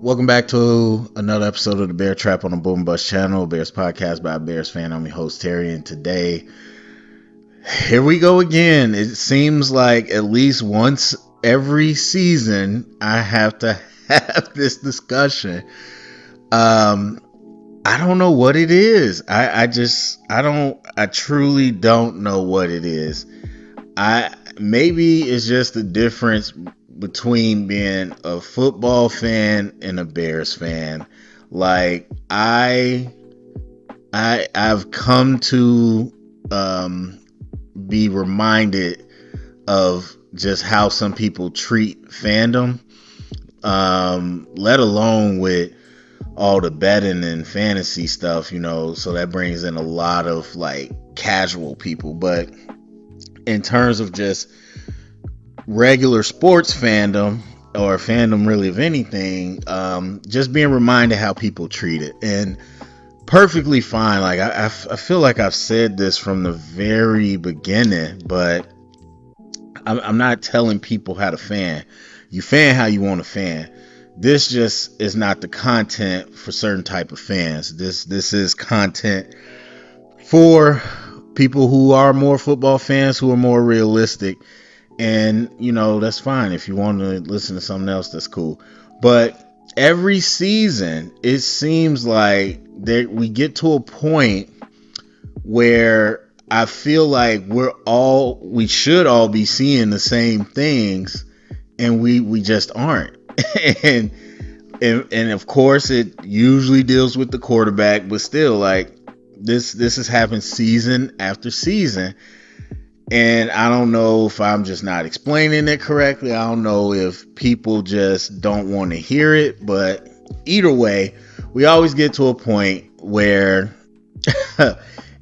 Welcome back to another episode of the Bear Trap on the Boom Bus channel, Bears podcast by a Bears fan. I'm your host Terry, and today, here we go again. It seems like at least once every season I have to have this discussion. I don't know what it is. I truly don't know what it is. Maybe it's just the difference between being a football fan and a Bears fan. Like I've come to be reminded of just how some people treat fandom, let alone with all the betting and fantasy stuff, so that brings in a lot of like casual people. But in terms of just regular sports fandom or fandom really of anything, just being reminded how people treat it, and perfectly fine. Like I feel like I've said this from the very beginning, but I'm not telling people how to fan. You fan how you want to fan. This just is not the content for certain type of fans. This is content for people who are more football fans, who are more realistic. And, that's fine. If you want to listen to something else, that's cool. But every season, it seems like we get to a point where I feel like we should all be seeing the same things, and we just aren't. and of course, it usually deals with the quarterback, but still, like this has happened season after season. And I don't know if I'm just not explaining it correctly. I don't know if people just don't want to hear it. But either way, we always get to a point where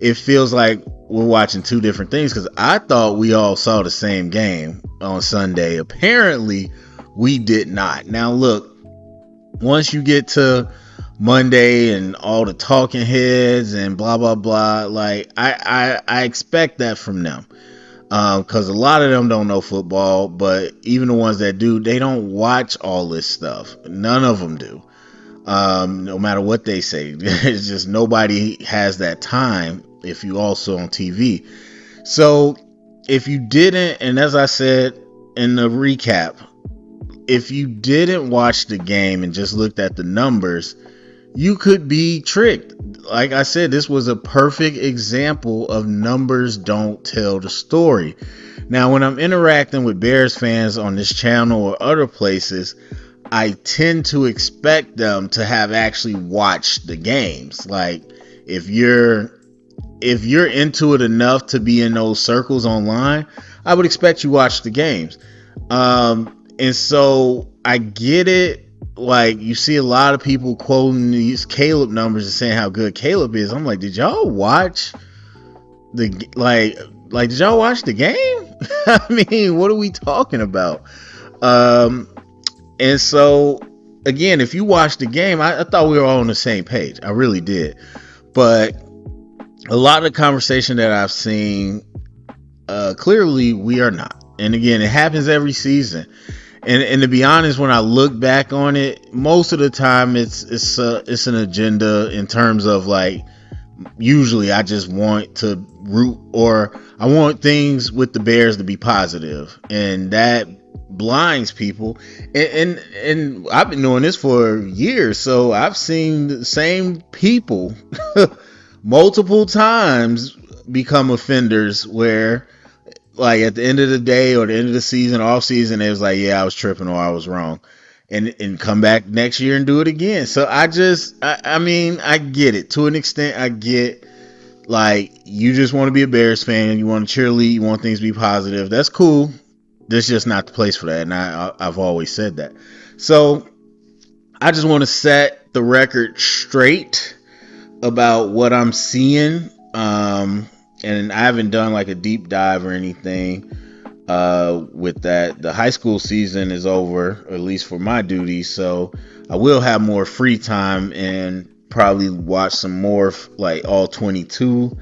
it feels like we're watching two different things. Because I thought we all saw the same game on Sunday. Apparently, we did not. Now, look, once you get to Monday and all the talking heads and blah, blah, blah, like I expect that from them. Because a lot of them don't know football, but even the ones that do, they don't watch all this stuff. None of them do. No matter what they say, it's just nobody has that time if you also on TV. So if you didn't, and as I said in the recap, if you didn't watch the game and just looked at the numbers, you could be tricked. Like I said, this was a perfect example of numbers don't tell the story. Now, when I'm interacting with Bears fans on this channel or other places, I tend to expect them to have actually watched the games. Like if you're into it enough to be in those circles online, I would expect you watch the games. And so I get it. Like you see a lot of people quoting these Caleb numbers and saying how good Caleb is. I'm like, did y'all watch did y'all watch the game? I mean, what are we talking about? And so again, if you watch the game, I thought we were all on the same page. I really did. But a lot of the conversation that I've seen, clearly we are not. And again, it happens every season. And to be honest, when I look back on it, most of the time it's an agenda in terms of like, usually I just want to root, or I want things with the Bears to be positive, and that blinds people. And I've been doing this for years, so I've seen the same people multiple times become offenders where, like at the end of the day or the end of the season, off season, it was like, yeah, I was tripping or I was wrong, and come back next year and do it again. So I mean, I get it to an extent. I get like you just want to be a Bears fan, you want to cheerlead, you want things to be positive. That's cool. This is just not the place for that, and I've always said that. So I just want to set the record straight about what I'm seeing. And I haven't done like a deep dive or anything with that. The high school season is over, at least for my duties, so I will have more free time and probably watch some more like all 22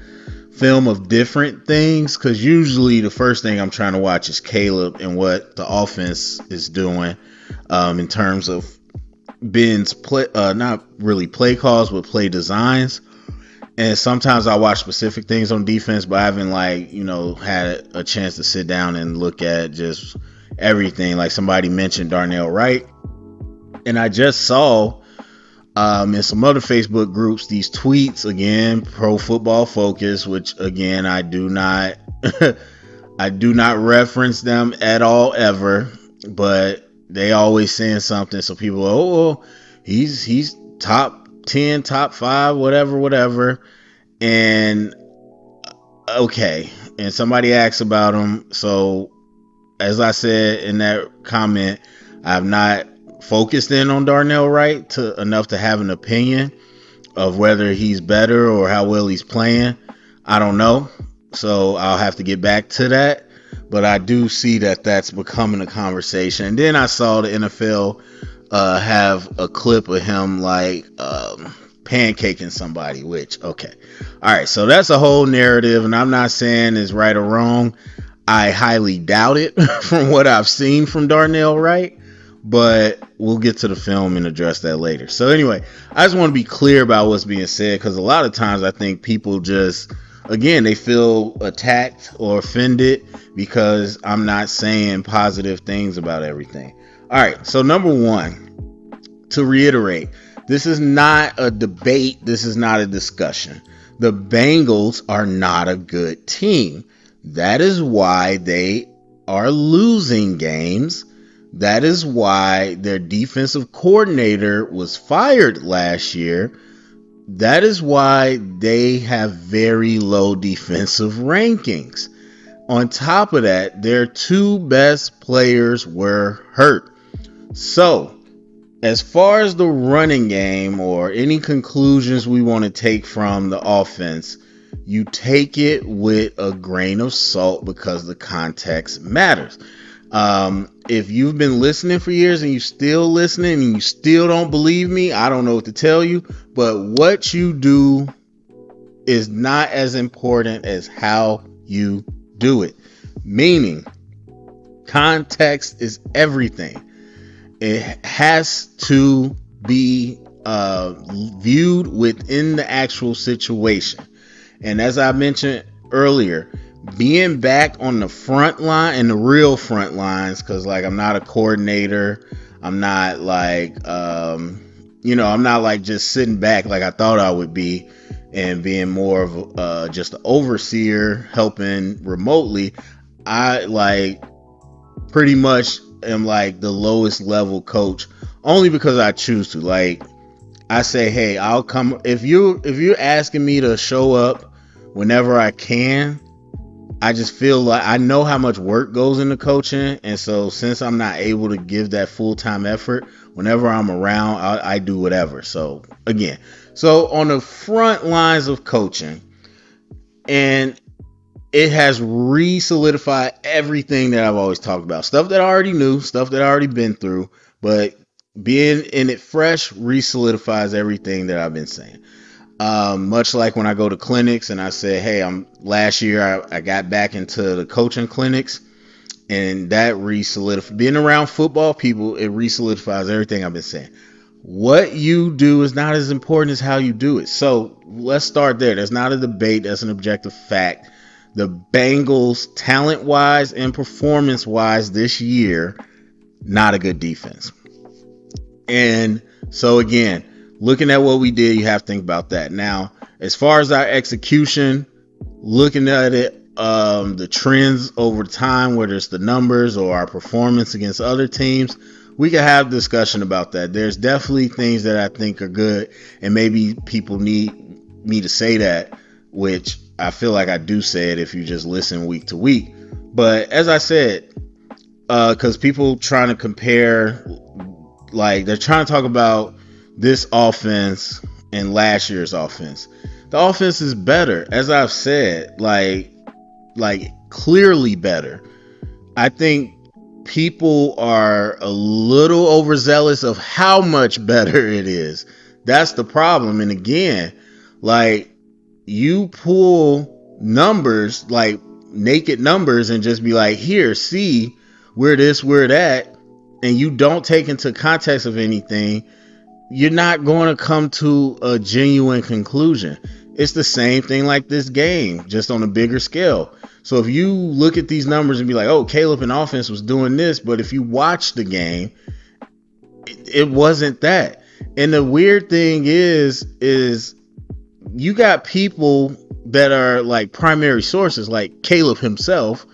film of different things, because usually the first thing I'm trying to watch is Caleb and what the offense is doing in terms of Ben's play, not really play calls, but play designs. And sometimes I watch specific things on defense, but I haven't had a chance to sit down and look at just everything. Like somebody mentioned Darnell Wright, and I just saw in some other Facebook groups these tweets again, Pro Football Focus, which again I do not I do not reference them at all ever, but they always saying something. So people, well, he's top 10, top 5, whatever. And okay. And somebody asks about him. So as I said in that comment, I have not focused in on Darnell Wright enough to have an opinion of whether he's better or how well he's playing. I don't know. So I'll have to get back to that. But I do see that that's becoming a conversation. And then I saw the NFL have a clip of him pancaking somebody, which, okay. All right, so that's a whole narrative, and I'm not saying it's right or wrong. I highly doubt it from what I've seen from Darnell Wright, but we'll get to the film and address that later. So anyway, I just want to be clear about what's being said, because a lot of times I think people just, again, they feel attacked or offended because I'm not saying positive things about everything. All right, so number one, to reiterate, this is not a debate. This is not a discussion. The Bengals are not a good team. That is why they are losing games. That is why their defensive coordinator was fired last year. That is why they have very low defensive rankings. On top of that, their two best players were hurt. So, as far as the running game or any conclusions we want to take from the offense, you take it with a grain of salt because the context matters. If you've been listening for years and you're still listening and you still don't believe me, I don't know what to tell you. But what you do is not as important as how you do it. Meaning, context is everything. It has to be viewed within the actual situation. And as I mentioned earlier, being back on the front line and the real front lines, because I'm not a coordinator, I'm not I'm not just sitting back like I thought I would be and being more of just an overseer helping remotely. I pretty much am the lowest level coach only because I choose to. I say, hey, I'll come if you're asking me to show up whenever I can. I just feel like I know how much work goes into coaching, and so since I'm not able to give that full-time effort, whenever I'm around, I do whatever. So again, on the front lines of coaching, and it has re-solidified everything that I've always talked about. Stuff that I already knew, stuff that I already been through, but being in it fresh re-solidifies everything that I've been saying. Much like when I go to clinics and I say, hey, last year I got back into the coaching clinics, and that re-solidifies, being around football people, it re-solidifies everything I've been saying. What you do is not as important as how you do it. So let's start there. That's not a debate. That's an objective fact. The Bengals, talent-wise and performance-wise this year, not a good defense. And so again, looking at what we did, you have to think about that. Now, as far as our execution, looking at it, the trends over time, whether it's the numbers or our performance against other teams, we can have discussion about that. There's definitely things that I think are good, and maybe people need me to say that, which I feel like I do say it if you just listen week to week. But as I said, because people trying to compare, they're trying to talk about this offense and last year's offense. The offense is better, as I've said, clearly better. I think people are a little overzealous of how much better it is. That's the problem. And again, you pull numbers, naked numbers, and just be like, here, see, we're this, we're that, and you don't take into context of anything, you're not going to come to a genuine conclusion. It's the same thing like this game, just on a bigger scale. So if you look at these numbers and be like, oh, Caleb in offense was doing this, but if you watch the game, it wasn't that. And the weird thing is you got people that are like primary sources, like Caleb himself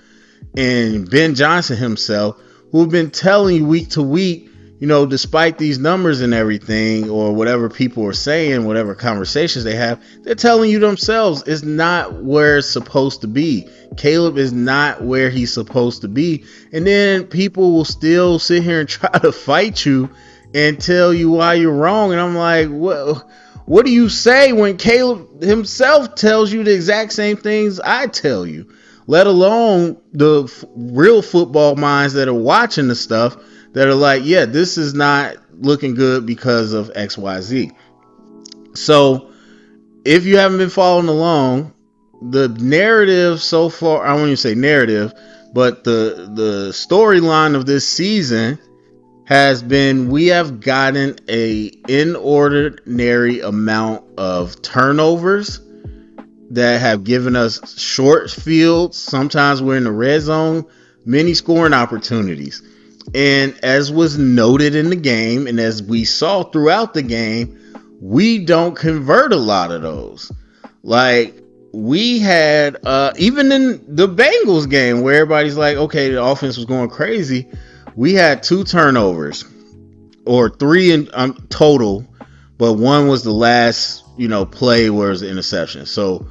and Ben Johnson himself, who have been telling you week to week, despite these numbers and everything, or whatever people are saying, whatever conversations they have, they're telling you themselves it's not where it's supposed to be. Caleb is not where he's supposed to be. And then people will still sit here and try to fight you and tell you why you're wrong. And I'm like, what do you say when Caleb himself tells you the exact same things I tell you? Let alone the real football minds that are watching the stuff that are like, yeah, this is not looking good because of XYZ. So if you haven't been following along, the narrative so far, I don't want to say narrative, but the storyline of this season has been, we have gotten a inordinary amount of turnovers that have given us short fields. Sometimes we're in the red zone, many scoring opportunities. And as was noted in the game, and as we saw throughout the game, we don't convert a lot of those. Like we had, even in the Bengals game where everybody's like, okay, the offense was going crazy. We had 2 turnovers, or 3 in total, but one was the last, play where it was an interception. So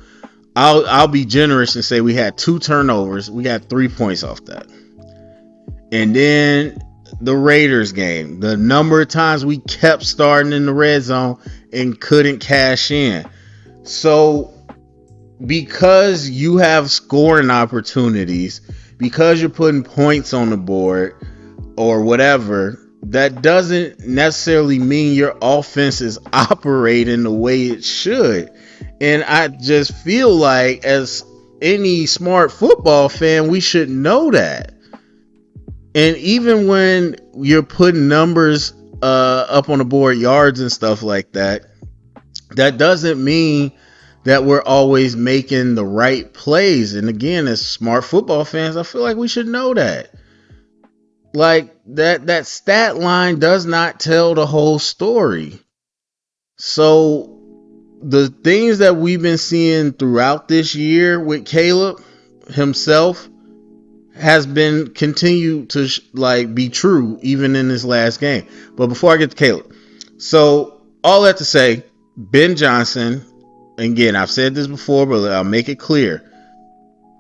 I'll be generous and say we had 2 turnovers. We got 3 points off that. And then the Raiders game, the number of times we kept starting in the red zone and couldn't cash in. So because you have scoring opportunities, because you're putting points on the board or whatever, that doesn't necessarily mean your offense is operating the way it should. And I just feel like, as any smart football fan, we should know that. And even when you're putting numbers up on the board, yards and stuff like that, that doesn't mean that we're always making the right plays. And again, as smart football fans, I feel like we should know that. Like that stat line does not tell the whole story. So the things that we've been seeing throughout this year with Caleb himself has been continued to be true even in this last game. But before I get to Caleb, so all that to say, Ben Johnson, again, I've said this before, but I'll make it clear.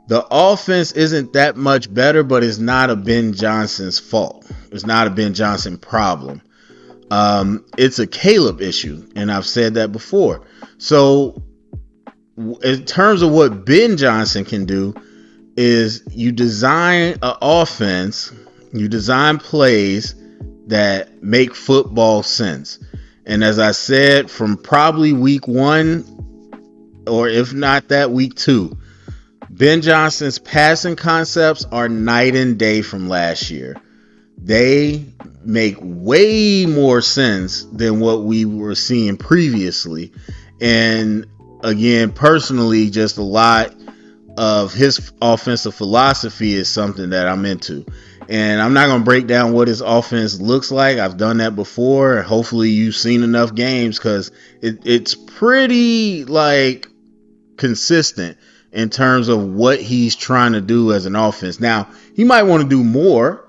The offense isn't that much better, but it's not a Ben Johnson's fault. It's not a Ben Johnson problem. It's a Caleb issue, and I've said that before. So in terms of what Ben Johnson can do, is you design an offense, you design plays that make football sense. And as I said, from probably week 1, or if not that, week 2, Ben Johnson's passing concepts are night and day from last year. They make way more sense than what we were seeing previously. And again, personally, just a lot of his offensive philosophy is something that I'm into. And I'm not going to break down what his offense looks like. I've done that before. Hopefully you've seen enough games, because it's pretty consistent in terms of what he's trying to do as an offense. Now, he might want to do more,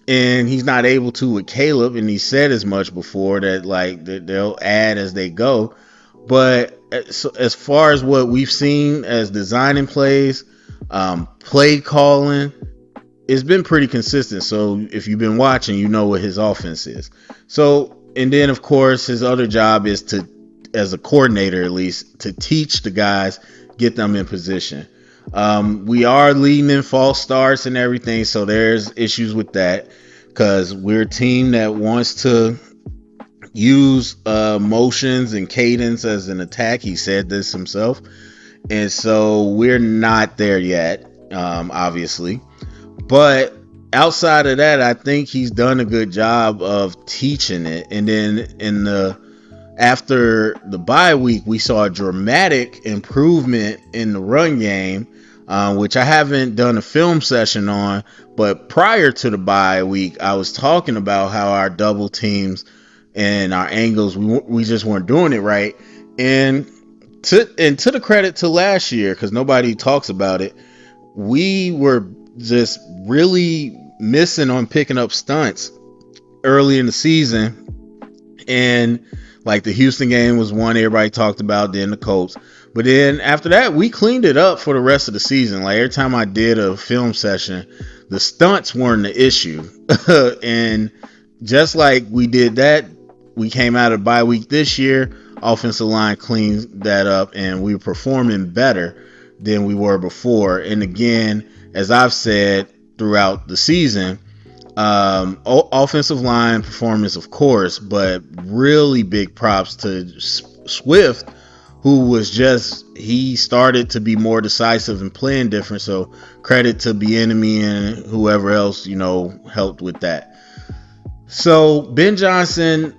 and he's not able to with Caleb, and he said as much before that they'll add as they go. But as far as what we've seen as designing plays, play calling, it's been pretty consistent. So if you've been watching, you know what his offense is. So, and then of course his other job is to, as a coordinator at least, to teach the guys, get them in position. We are leading in false starts and everything, so there's issues with that, because we're a team that wants to use motions and cadence as an attack. He said this himself, and so we're not there yet, obviously. But outside of that, I think he's done a good job of teaching it. And then after the bye week, we saw a dramatic improvement in the run game, which I haven't done a film session on. But prior to the bye week, I was talking about how our double teams and our angles, we just weren't doing it right. And to the credit to last year, because nobody talks about it, we were just really missing on picking up stunts early in the season. And like the Houston game was one everybody talked about, then the Colts. But then after that, we cleaned it up for the rest of the season. Like every time I did a film session, the stunts weren't the issue. And just like we did that, we came out of bye week this year, offensive line cleaned that up, and we were performing better than we were before. And again, as I've said throughout the season, offensive line performance, of course, but really big props to Swift, who was he started to be more decisive and playing different. So credit to Bieniemy and whoever else, helped with that. So Ben Johnson,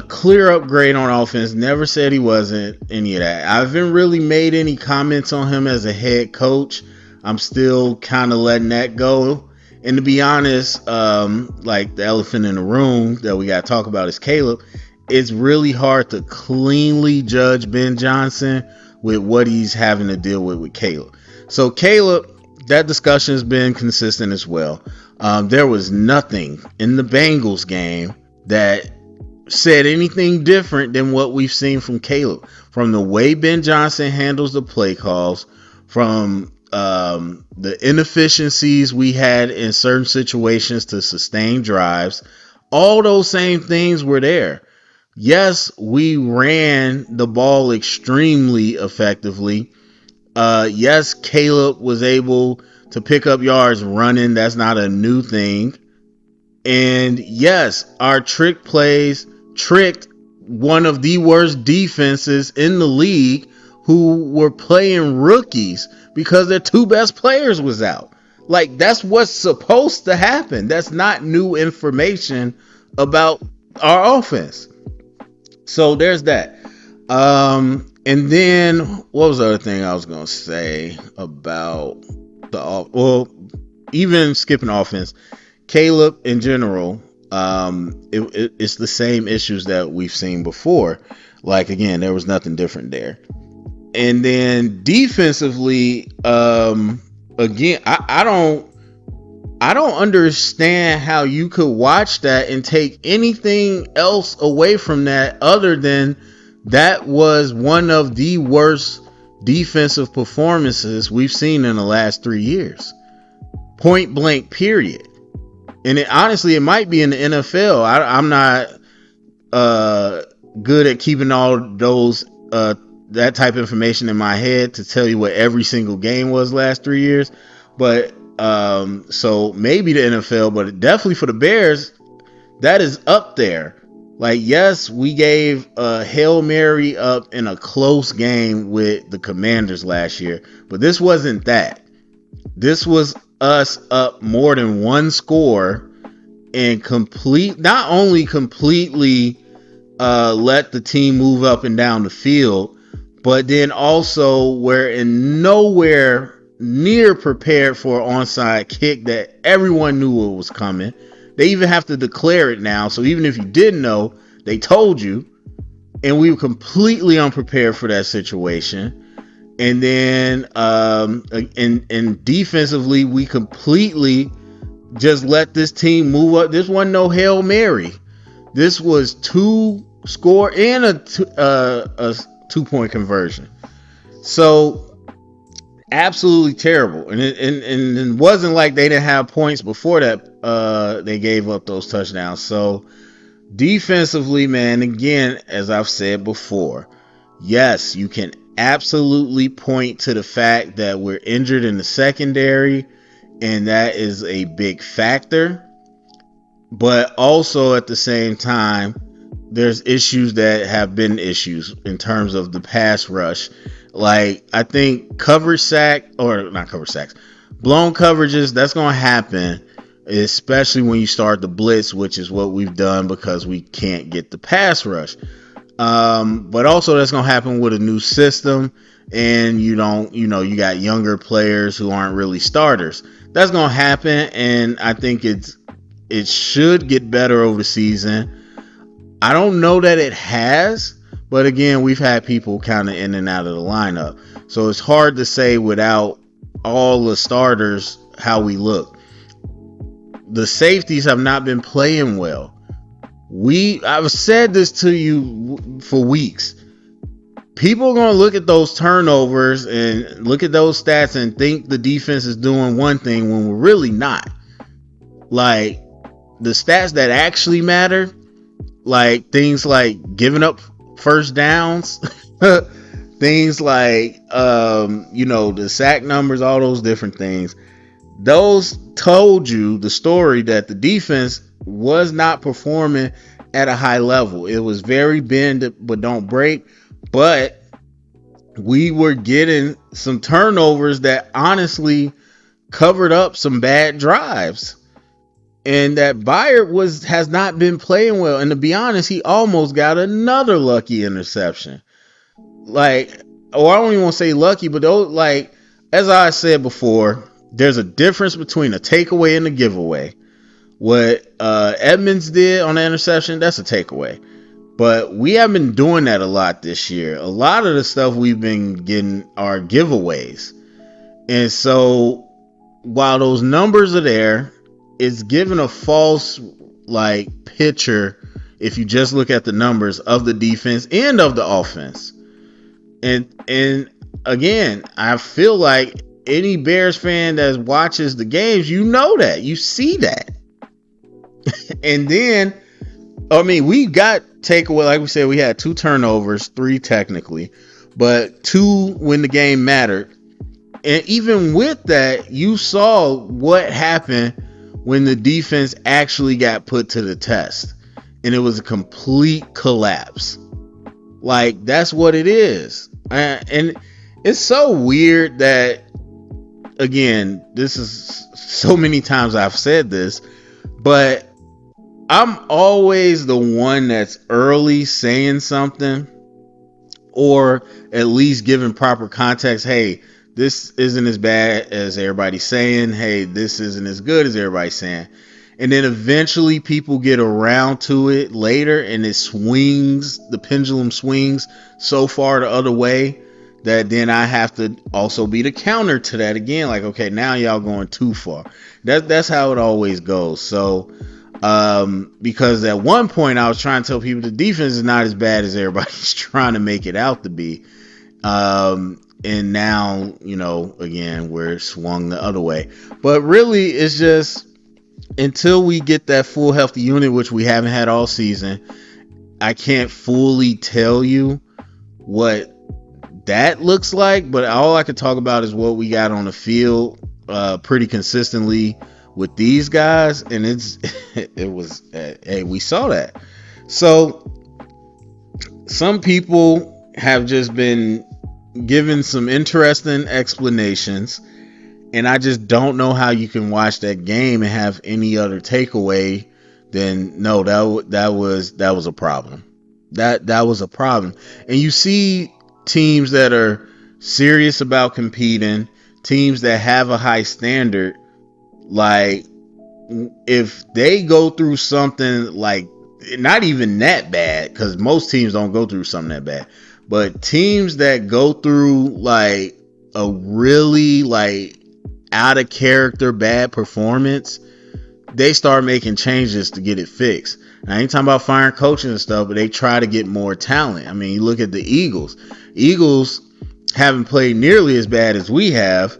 clear upgrade on offense. Never said he wasn't any of that. I haven't really made any comments on him as a head coach. I'm still kind of letting that go. And to be honest, like the elephant in the room that we got to talk about is Caleb. It's really hard to cleanly judge Ben Johnson with what he's having to deal with Caleb. So Caleb, that discussion has been consistent as well. There was nothing in the Bengals game that said anything different than what we've seen from Caleb. From the way Ben Johnson handles the play calls, from the inefficiencies we had in certain situations to sustain drives, all those same things were there. Yes, we ran the ball extremely effectively. Yes, Caleb was able to pick up yards running. That's not a new thing. And yes, our trick plays tricked one of the worst defenses in the league, who were playing rookies because their two best players was out. Like, that's what's supposed to happen. That's not new information about our offense. So there's that. And then what was the other thing I was going to say about even skipping offense, Caleb in general, it's the same issues that we've seen before. Like, again, there was nothing different there. And then defensively, again, I don't understand how you could watch that and take anything else away from that other than that was one of the worst defensive performances we've seen in the last 3 years. Point blank, period. And honestly, it might be in the NFL. I'm not good at keeping all those that type of information in my head to tell you what every single game was last 3 years. But so maybe the NFL, but definitely for the Bears, that is up there. Like, yes, we gave a Hail Mary up in a close game with the Commanders last year, but this wasn't that. This was us up more than one score and not only completely let the team move up and down the field, but then also we're nowhere near prepared for an onside kick that everyone knew it was coming. They even have to declare it now. So even if you didn't know, they told you. And we were completely unprepared for that situation. And then and defensively, we completely just let this team move up. This wasn't no Hail Mary. This was 2 score and a 2-point conversion. So absolutely terrible. And it wasn't like they didn't have points before that. They gave up those touchdowns. So defensively, man, again, as I've said before, yes, you can absolutely point to the fact that we're injured in the secondary, and that is a big factor. But also at the same time, there's issues that have been issues in terms of the pass rush. Like, I think blown coverages, that's going to happen. especially when you start the blitz, which is what we've done because we can't get the pass rush. But also that's going to happen with a new system, and you got younger players who aren't really starters. That's going to happen, and I think it should get better over the season. I don't know that it has, but again, we've had people kind of in and out of the lineup. So it's hard to say without all the starters how we look. The safeties have not been playing well. I've said this to you for weeks. People are going to look at those turnovers and look at those stats and think the defense is doing one thing when we're really not. Like, the stats that actually matter, like things like giving up first downs, things like, the sack numbers, all those different things. Those told you the story that the defense was not performing at a high level. It was very bend but don't break, but we were getting some turnovers that honestly covered up some bad drives. And that Byard has not been playing well. And to be honest, he almost got another lucky interception. I don't even want to say lucky, but as I said before, there's a difference between a takeaway and a giveaway. What Edmonds did on the interception, that's a takeaway. But we have been doing that a lot this year. A lot of the stuff we've been getting are giveaways. And so while those numbers are there, it's given a false picture if you just look at the numbers of the defense and of the offense. And again, I feel like any Bears fan that watches the games, you know that. You see that. And then, we got takeaway. Like we said, we had 2 turnovers, 3 technically, but 2 when the game mattered. And even with that, you saw what happened when the defense actually got put to the test. And it was a complete collapse. That's what it is. And it's so weird that, again, this is so many times I've said this, but I'm always the one that's early saying something, or at least giving proper context. Hey, this isn't as bad as everybody's saying. Hey, this isn't as good as everybody's saying. And then eventually people get around to it later, and the pendulum swings so far the other way that then I have to also be the counter to that again. Okay, now y'all going too far. That's how it always goes. So, because at one point I was trying to tell people the defense is not as bad as everybody's trying to make it out to be. And now, again, we're swung the other way. But really, it's just until we get that full healthy unit, which we haven't had all season, I can't fully tell you what that looks like. But all I can talk about is what we got on the field pretty consistently with these guys. And we saw that. So some people have just been given some interesting explanations, and I just don't know how you can watch that game and have any other takeaway than no, that was a problem. That was a problem. And you see teams that are serious about competing, teams that have a high standard, if they go through something not even that bad, because most teams don't go through something that bad, but teams that go through a really out of character bad performance, they start making changes to get it fixed. Now, I ain't talking about firing coaches and stuff, but they try to get more talent. You look at the Eagles. Eagles haven't played nearly as bad as we have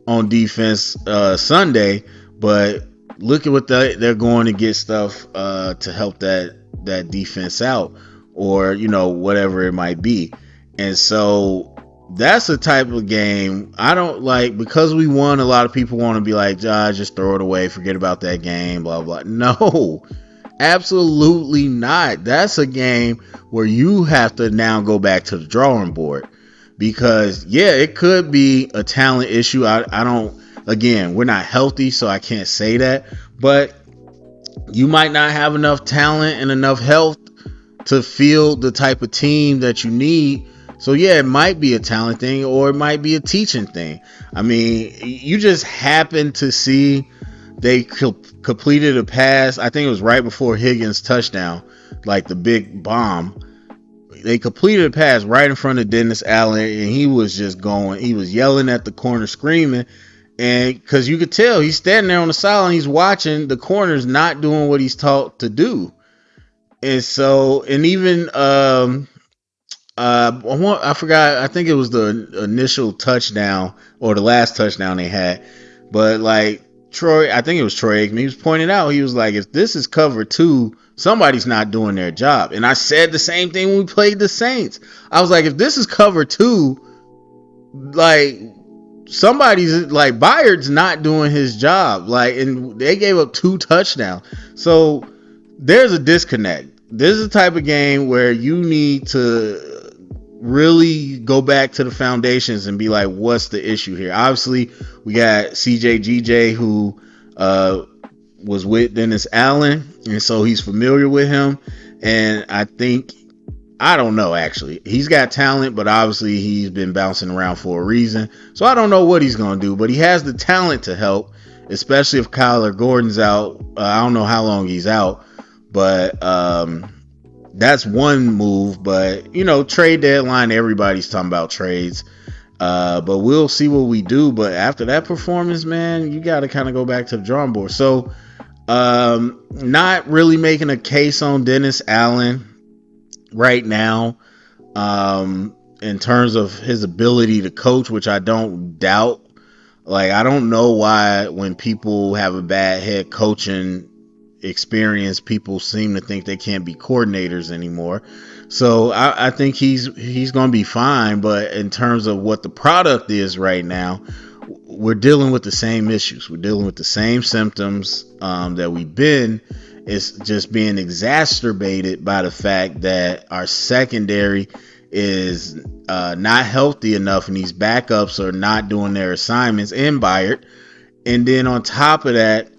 on defense Sunday, but look at what they're going to get stuff to help that defense out, or whatever it might be. And so that's the type of game I don't like, because we won. A lot of people want to be like, just throw it away, forget about that game, blah blah. No, absolutely not. That's a game where you have to now go back to the drawing board, because it could be a talent issue. I don't Again, we're not healthy, so I can't say that. But you might not have enough talent and enough health to field the type of team that you need. So yeah, it might be a talent thing or it might be a teaching thing. I mean, you just happen to see they completed a pass. I think it was right before Higgins' touchdown, like the big bomb. They completed a pass right in front of Dennis Allen, and he was just going. He was yelling at the corner, screaming, and because you could tell he's standing there on the sideline, he's watching the corners not doing what he's taught to do. And so, and even I forgot. I think it was the initial touchdown or the last touchdown they had. But like Troy, I think it was Troy Aikman. He was pointing out. He was like, if this is cover two, somebody's not doing their job. And I said the same thing when we played the Saints. I was like, if this is cover two, like somebody's like Byard's not doing his job. Like, and they gave up 2 touchdowns. So there's a disconnect. This is the type of game where you need to really go back to the foundations and be like, what's the issue here? Obviously, we got CJ who was with Dennis Allen, and so he's familiar with him. And I don't know, actually. He's got talent, but obviously he's been bouncing around for a reason. So I don't know what he's going to do, but he has the talent to help, especially if Kyler Gordon's out. I don't know how long he's out, but that's one move. But, trade deadline, everybody's talking about trades. But we'll see what we do. But after that performance, man, you got to kind of go back to the drawing board. So not really making a case on Dennis Allen right now in terms of his ability to coach, which I don't doubt. Like, I don't know why when people have a bad head coaching experience, people seem to think they can't be coordinators anymore. So I think he's going to be fine. But in terms of what the product is right now, we're dealing with the same issues. We're dealing with the same symptoms that we've been. It's just being exacerbated by the fact that our secondary is not healthy enough, and these backups are not doing their assignments in Byard. And then on top of that,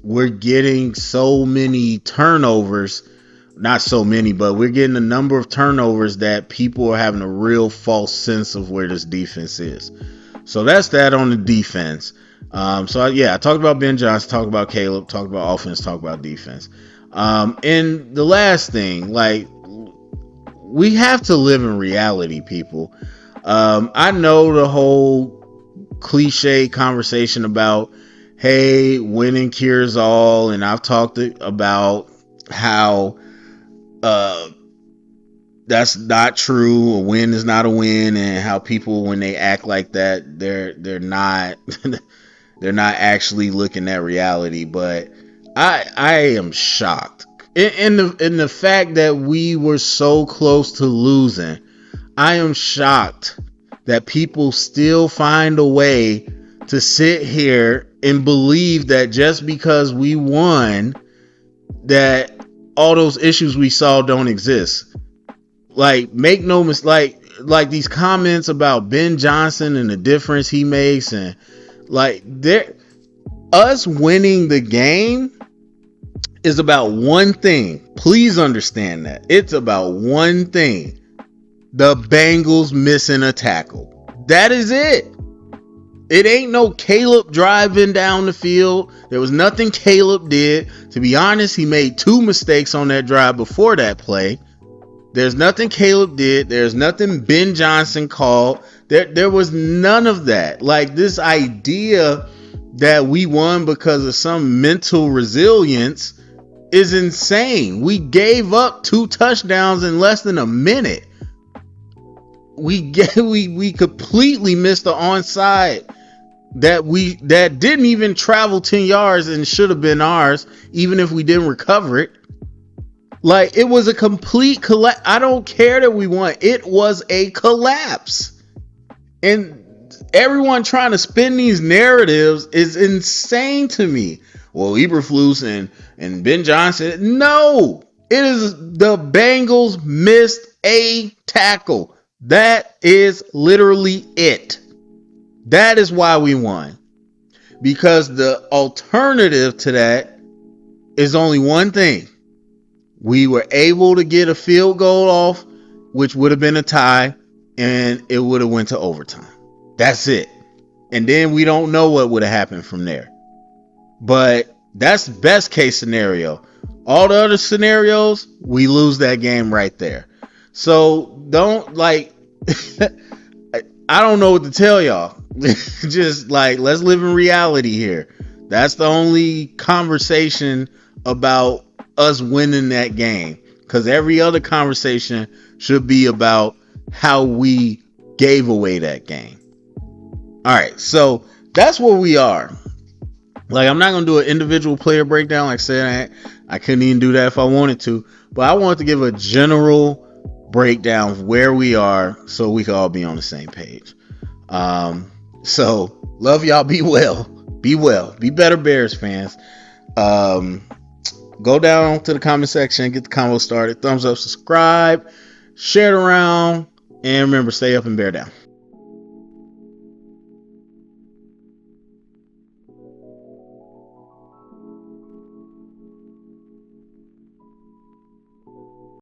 we're getting so many turnovers. Not so many, but we're getting a number of turnovers that people are having a real false sense of where this defense is. So that's that on the defense. I talked about Ben Johnson, talked about Caleb, talked about offense, talked about defense. And the last thing, like, we have to live in reality, people. I know the whole cliche conversation about, hey, winning cures all, and I've talked about how that's not true. A win is not a win, and how people, when they act like that, they're not they're not actually looking at reality. But I am shocked in the fact that we were so close to losing. I am shocked that people still find a way to sit here and believe that just because we won, that all those issues we saw don't exist. Like, make no mistake, like these comments about Ben Johnson and the difference he makes, and like us winning the game is about one thing. Please understand that. It's about one thing. The Bengals missing a tackle. That is it. It ain't no Caleb driving down the field. There was nothing Caleb did. To be honest, he made 2 mistakes on that drive before that play. There's nothing Caleb did. There's nothing Ben Johnson called. There was none of that. Like, this idea that we won because of some mental resilience is insane. We gave up 2 touchdowns in less than a minute. We completely missed the onside that didn't even travel 10 yards and should have been ours, even if we didn't recover it. Like, it was a complete collapse. I don't care that we won. It was a collapse. And everyone trying to spin these narratives is insane to me. Well, Eberflus and Ben Johnson. No, it is the Bengals missed a tackle. That is literally it. That is why we won. because the alternative to that is only one thing. We were able to get a field goal off, which would have been a tie, and it would have went to overtime. That's it. And then we don't know what would have happened from there. But that's best case scenario. All the other scenarios, we lose that game right there. So don't I don't know what to tell y'all. Just let's live in reality here. That's the only conversation about us winning that game. Because every other conversation should be about how we gave away that game. All right, so that's where we are. I'm not gonna do an individual player breakdown. Like I said, I couldn't even do that if I wanted to. But I wanted to give a general breakdown of where we are, so we can all be on the same page. So love y'all. Be well. Be better, Bears fans. Go down to the comment section, get the convo started. Thumbs up, subscribe, share it around, and remember, stay up and bear down.